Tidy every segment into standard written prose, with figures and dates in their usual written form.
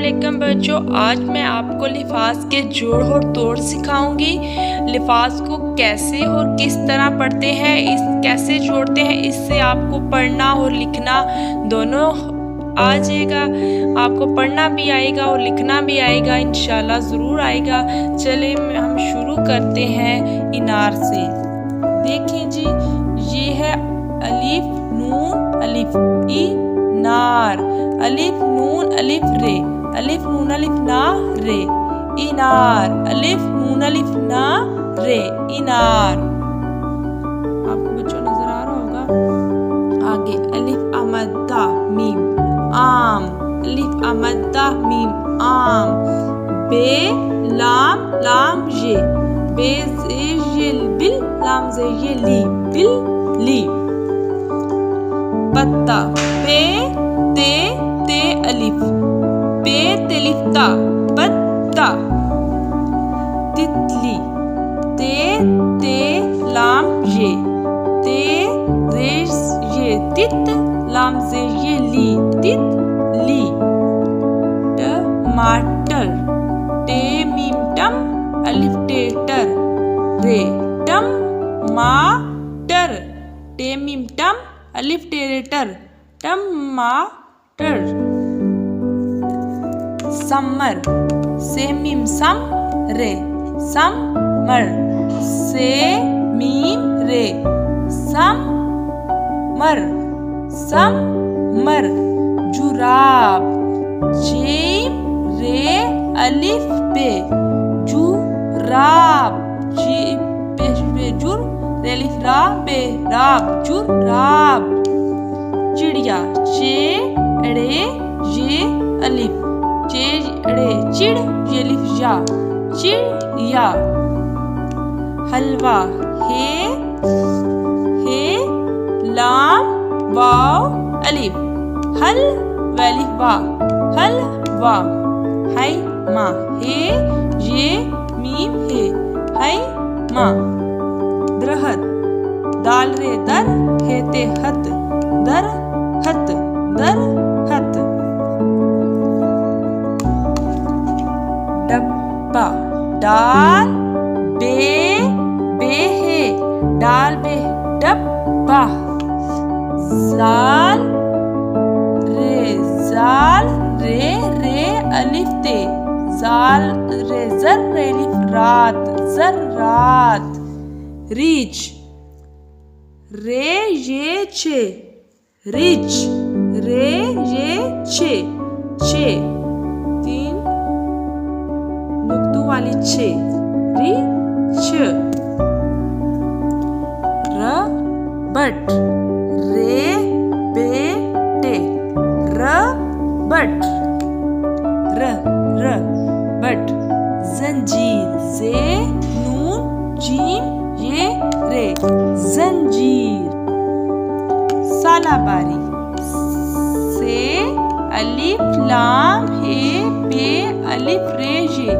अस्सलामुअलैकुम बच्चों, आज मैं आपको लिफाज के जोड़ और तोड़ सिखाऊंगी। लिफाज को कैसे और किस तरह पढ़ते हैं, इस कैसे जोड़ते हैं, इससे आपको पढ़ना और लिखना दोनों आ जाएगा। आपको पढ़ना भी आएगा और लिखना भी आएगा, इंशाल्लाह ज़रूर आएगा। चले हम शुरू करते हैं इनार से। देखिए जी, ये है अलिफ नून अलिफ ई नार, अलिफ नून अलिफ रे, अलिफ नून अलिफ ना रे, इनार, अलिफ नून अलिफ ना रे, इनार। आपको बच्चों नजर आ रहा होगा। आगे अलिफ अमद्दा मीम आम, अलिफ अमद्दा मीम आम, बे लाम लाम ये, बे जे ये बिल, लाम जे ये ली, बिल ली। पत्ता पे ते अलिफ, पे तेलिफ ता, पत्ता। तितली ते लाम ये, ते रेश ये तित, लाम से ये ली, तितली। टमाटर टे मीम टम अलिफ टे टर रे, टमाटर, टे मीम टम अलिफ टेरेटर, टमाटर। समर से मीम सम रे, समर, से मीम रे, समर, समर। जुराब जीम रे अलिफ बे, जुराब, जीम पे जुर रे अलिफ रा बे राब, जुराब। चिड़िया चेड़े ये अलिफ, चेड़े चिड़ ये अलिफ या, चिड़िया। हलवा हे लाम वाव अलिफ, हल वलिफ वा, हलवा। है माँ हे ये मीम हे, है माँ। दरहत दाल रे दर हेते हत, दर हत, दर हत। डब्बा डाल बे है, डाल बे डब्बा। जाल रे रे अलिफ ते, जाल रे जर रे अलिफ रात, जर्रात। रीच रे ये छे, रिच, रे ये छे, छे तीन नुक्तों वाली छे, रिच। रबट रे बेटे, रबट, बट। जंजीर जे नून जीम ये रे, जंजीर। सालाबारी से अलिफ लाम हे पे अलिफ रे ये,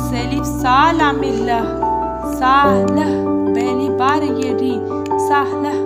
सलिफ सालामिल्लाह, सालह पहली बार ये री, सालह।